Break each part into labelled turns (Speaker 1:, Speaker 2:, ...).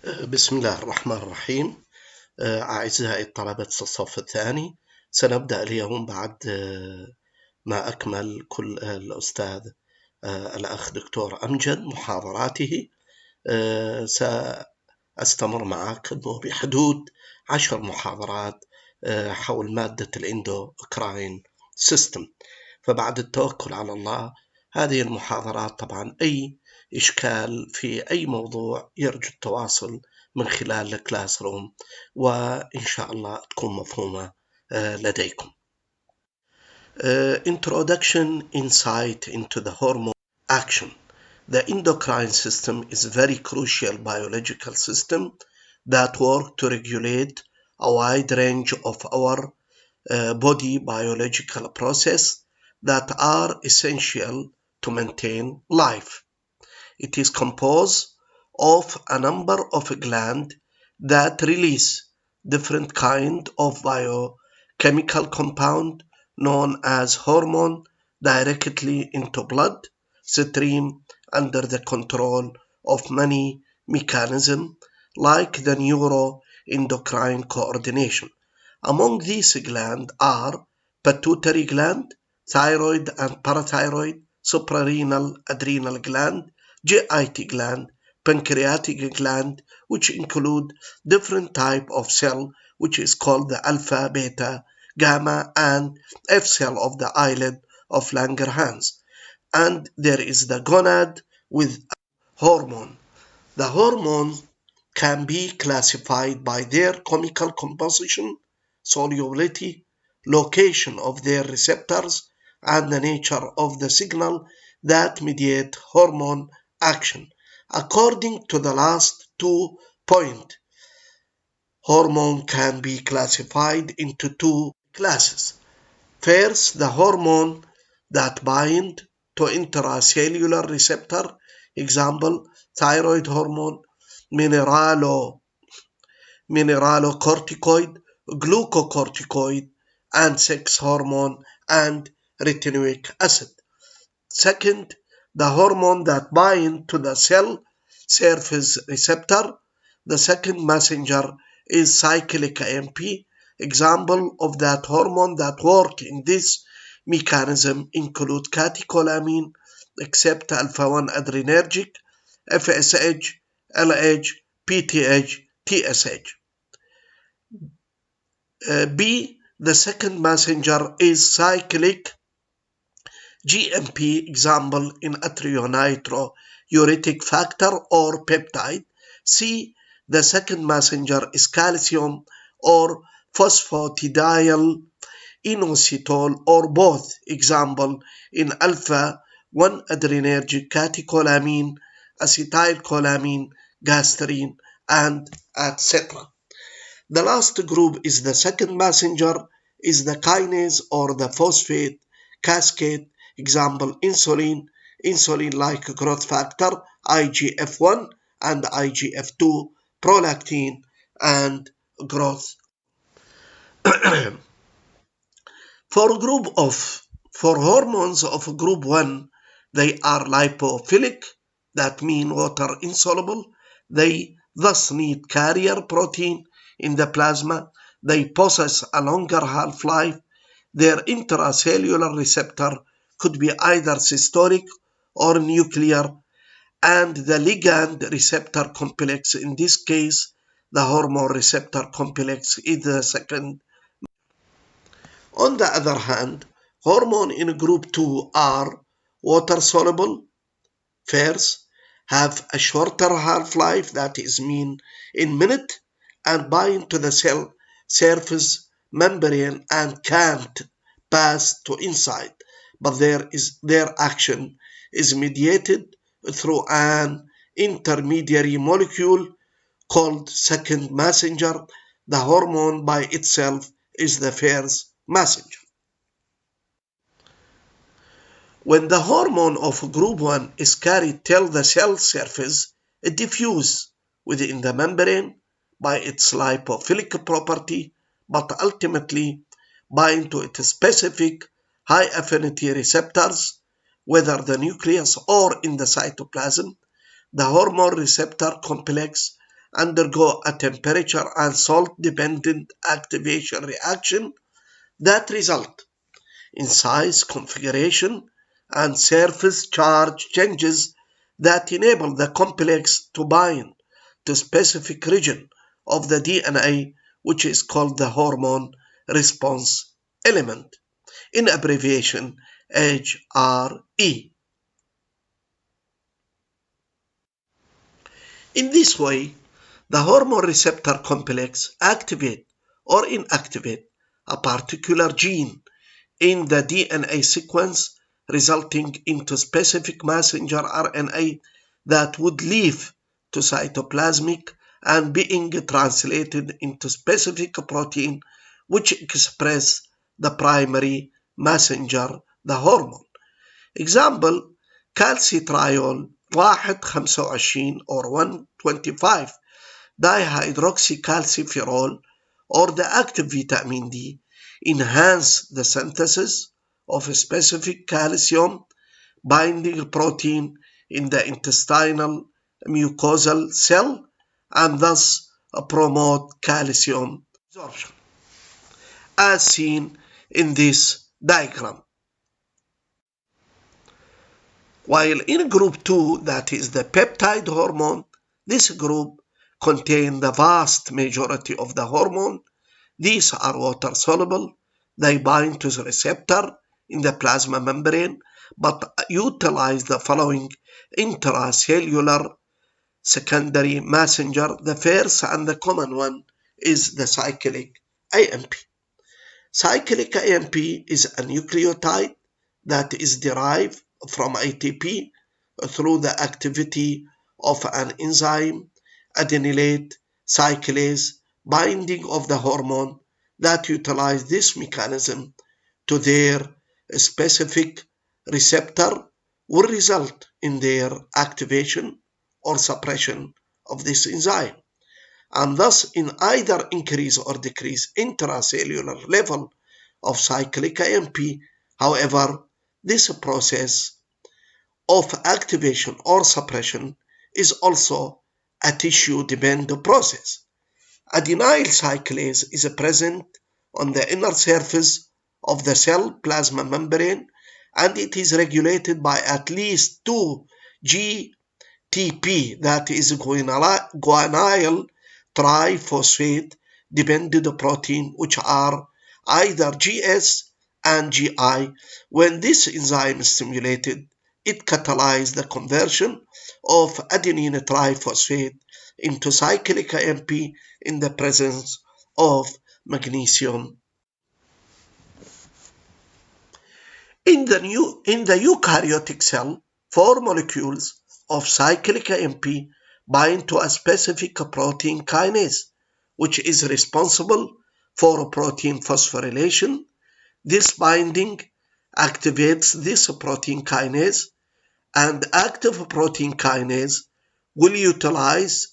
Speaker 1: بسم الله الرحمن الرحيم. أعزائي الطلبة الصف الثاني، سنبدأ اليوم بعد ما أكمل كل الأستاذ الأخ دكتور أمجد محاضراته. سأستمر معكم بحدود 10 محاضرات حول مادة الإندوكراين سيستم. فبعد التوكل على الله هذه المحاضرات طبعا أي إشكال في أي موضوع يرجو التواصل من خلال الكلاس روم، وإن شاء الله تكون مفهومة لديكم. Introduction insight into the hormone action. The endocrine system is a very crucial biological system that works to regulate a wide range of our body biological processes that are essential to maintain life. It is composed of a number of glands that release different kinds of biochemical compounds known as hormone directly into blood stream under the control of many mechanisms like the neuroendocrine coordination. Among these glands are pituitary gland, thyroid and parathyroid, suprarenal adrenal gland, GIT gland, pancreatic gland, which include different type of cell, which is called the alpha, beta, gamma, and F cell of the eyelid of Langerhans. And there is the gonad with hormone. The hormones can be classified by their chemical composition, solubility, location of their receptors, and the nature of the signal that mediate hormone action. According to the last 2 points, hormone can be classified into 2 classes. First, the hormone that bind to intracellular receptor, example, thyroid hormone, mineralocorticoid, glucocorticoid, and sex hormone, and retinoic acid. Second, the hormone that bind to the cell surface receptor. The second messenger is cyclic AMP. Example of that hormone that work in this mechanism include catecholamine, except alpha-1 adrenergic, FSH, LH, PTH, TSH. B. The second messenger is cyclic GMP, example in atrionitro-uretic factor or peptide. C. The second messenger is calcium or phosphatidyl inositol or both, example in alpha-1 adrenergic catecholamine, acetylcholamine, gastrin, and etc. The last group is the second messenger is the kinase or the phosphate cascade, example insulin, insulin-like growth factor, IGF-1 and IGF-2, prolactin, and growth. For hormones of group 1, they are lipophilic, that mean water insoluble. They thus need carrier protein in the plasma. They possess a longer half-life. Their intracellular receptor could be either systolic or nuclear, and the ligand receptor complex, in this case the hormone receptor complex, is the second. On the other hand, hormone in group 2 are water soluble. First, have a shorter half-life, that is mean in minute, and bind to the cell surface membrane and can't pass to inside, but their action is mediated through an intermediary molecule called second messenger. The hormone by itself is the first messenger. When the hormone of group 1 is carried till the cell surface, it diffuses within the membrane by its lipophilic property, but ultimately bind to its specific high affinity receptors, whether the nucleus or in the cytoplasm. The hormone receptor complex undergo a temperature and salt-dependent activation reaction that result in size, configuration, and surface charge changes that enable the complex to bind to specific region of the DNA, which is called the hormone response element, in abbreviation HRE. In this way, the hormone receptor complex activate or inactivate a particular gene in the DNA sequence, resulting into specific messenger RNA that would leave to cytoplasmic and being translated into specific protein which express the primary messenger, the hormone. Example, calcitriol 125 or 125 dihydroxycalciferol or the active vitamin D enhance the synthesis of a specific calcium binding protein in the intestinal mucosal cell and thus promote calcium absorption, as seen in this diagram. While in group 2, that is the peptide hormone, this group contains the vast majority of the hormone. These are water-soluble. They bind to the receptor in the plasma membrane, but utilize the following intracellular secondary messenger. The first and the common one is the cyclic AMP. Cyclic AMP is a nucleotide that is derived from ATP through the activity of an enzyme, adenylate cyclase, binding of the hormone that utilize this mechanism to their specific receptor will result in their activation or suppression of this enzyme, and thus in either increase or decrease intracellular level of cyclic AMP. However, this process of activation or suppression is also a tissue-dependent process. Adenyl cyclase is present on the inner surface of the cell plasma membrane, and it is regulated by at least 2 GTP, that is guanylyl triphosphate dependent protein, which are either GS and GI. When this enzyme is stimulated, it catalyzes the conversion of adenine triphosphate into cyclic AMP in the presence of magnesium. In the eukaryotic cell, 4 molecules of cyclic AMP bind to a specific protein kinase, which is responsible for protein phosphorylation. This binding activates this protein kinase, and active protein kinase will utilize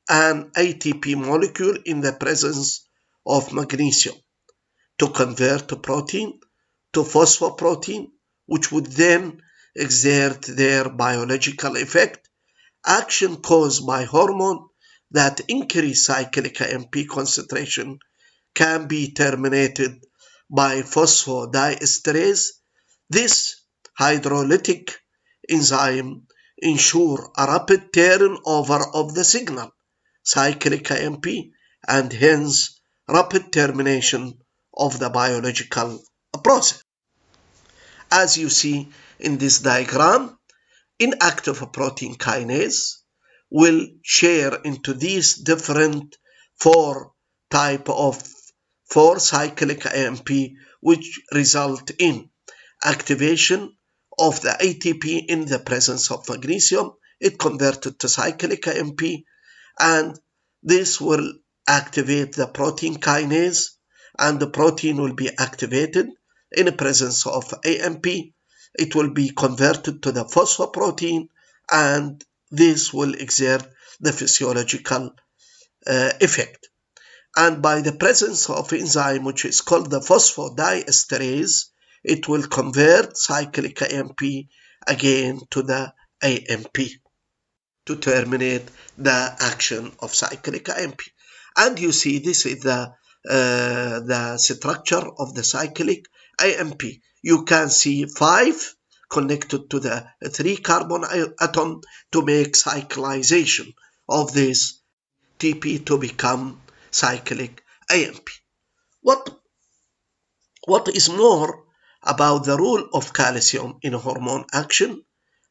Speaker 1: an ATP molecule in the presence of magnesium to convert protein to phosphoprotein, which would then exert their biological effect. Action caused by hormone that increase cyclic AMP concentration can be terminated by phosphodiesterase. This hydrolytic enzyme ensures a rapid turnover of the signal, cyclic AMP, and hence rapid termination of the biological process. As you see in this diagram, inactive protein kinase will share into these different 4 cyclic AMP, which result in activation of the ATP in the presence of magnesium. It converted to cyclic AMP, and this will activate the protein kinase, and the protein will be activated in the presence of AMP. It will be converted to the phosphoprotein, and this will exert the physiological effect. And by the presence of enzyme which is called the phosphodiesterase, it will convert cyclic AMP again to the AMP. to terminate the action of cyclic AMP. And you see this is the structure of the cyclic AMP. You can see 5 connected to the 3 carbon atom to make cyclization of this TP to become cyclic AMP. What is more about the role of calcium in hormone action?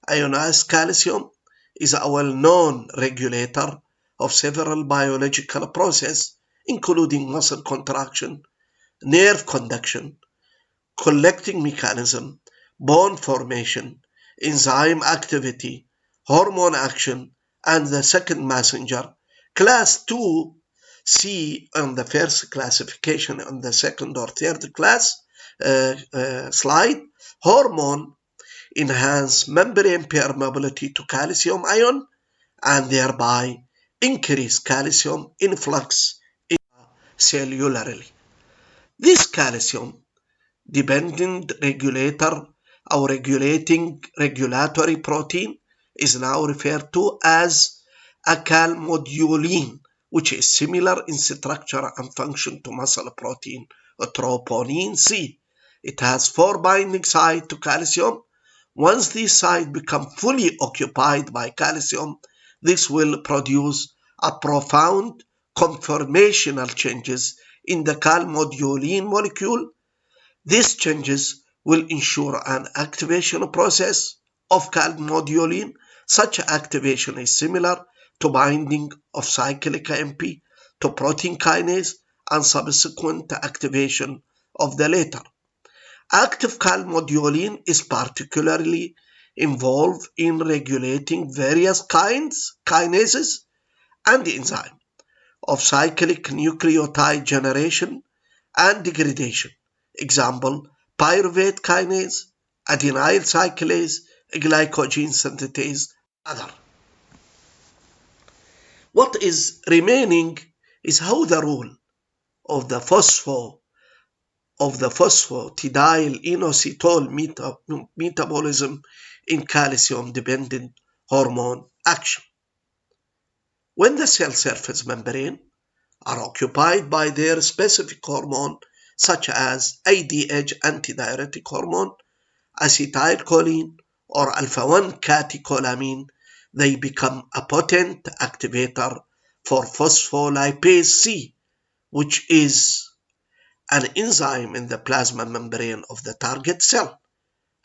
Speaker 1: Ionized calcium is a well-known regulator of several biological processes, including muscle contraction, nerve conduction, collecting mechanism, bone formation, enzyme activity, hormone action, and the second messenger. Class 2C on the first classification, on the second or third class slide, hormone enhance membrane permeability to calcium ion and thereby increase calcium influx cellularly. This calcium dependent regulator or regulatory protein is now referred to as a calmodulin, which is similar in structure and function to muscle protein troponin C. It has 4 binding sites to calcium. Once these sites become fully occupied by calcium, this will produce a profound conformational changes in the calmodulin molecule. These changes will ensure an activation process of calmodulin. Such activation is similar to binding of cyclic AMP to protein kinase and subsequent activation of the latter. Active calmodulin is particularly involved in regulating various kinases and enzymes of cyclic nucleotide generation and degradation. Example, pyruvate kinase, adenyl cyclase, glycogen synthetase, other. What is remaining is how the role of the phosphatidyl inositol metabolism in calcium-dependent hormone action. When the cell surface membrane are occupied by their specific hormone, such as ADH antidiuretic hormone, acetylcholine, or alpha-1 catecholamine, they become a potent activator for phospholipase C, which is an enzyme in the plasma membrane of the target cell.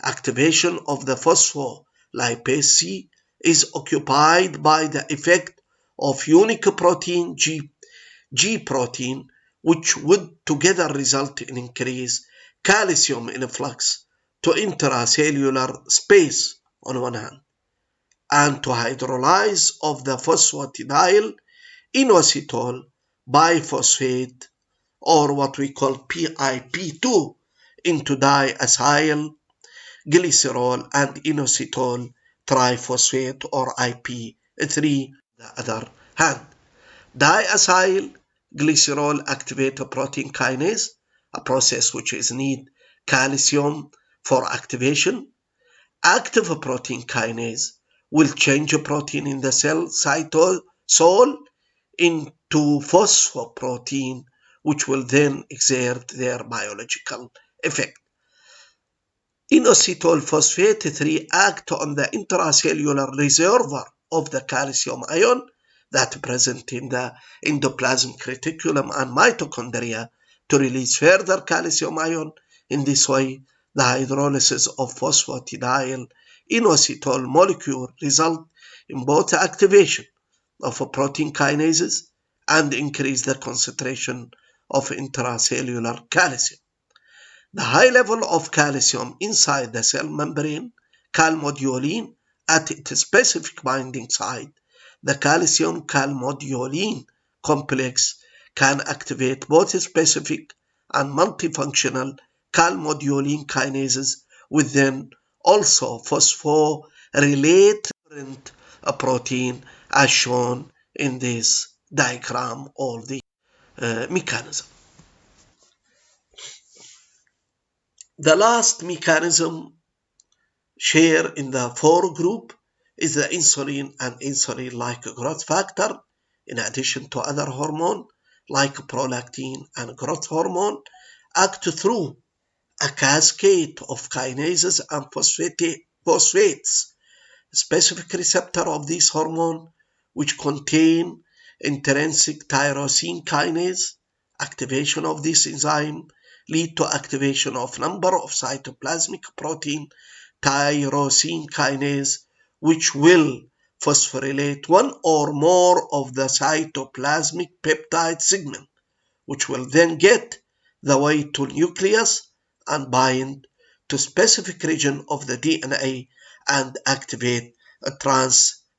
Speaker 1: Activation of the phospholipase C is occupied by the effect of unique protein G protein, which would together result in increased calcium influx to intracellular space on one hand, and to hydrolyze of the phosphatidyl inositol biphosphate, or what we call PIP2, into diacyl glycerol and inositol triphosphate, or IP3. The other hand, diacyl glycerol activates protein kinase, a process which is need calcium for activation. Active protein kinase will change a protein in the cell cytosol into phosphoprotein, which will then exert their biological effect. Inositol phosphate 3 act on the intracellular reservoir of the calcium ion that present in the endoplasmic reticulum and mitochondria to release further calcium ion. In this way, the hydrolysis of phosphatidyl inositol molecule result in both activation of protein kinases and increase the concentration of intracellular calcium. The high level of calcium inside the cell membrane, calmodulin, at its specific binding site, the calcium calmodulin complex can activate both specific and multifunctional calmodulin kinases within also phosphorylate protein, as shown in this diagram, or the mechanism. The last mechanism shared in the 4 group is the insulin and insulin-like growth factor, in addition to other hormones like prolactin and growth hormone, act through a cascade of kinases and phosphates. Specific receptor of these hormone, which contain intrinsic tyrosine kinase. Activation of this enzyme lead to activation of number of cytoplasmic protein tyrosine kinase, which will phosphorylate one or more of the cytoplasmic peptide segment, which will then get the way to nucleus and bind to specific region of the DNA and activate a transcription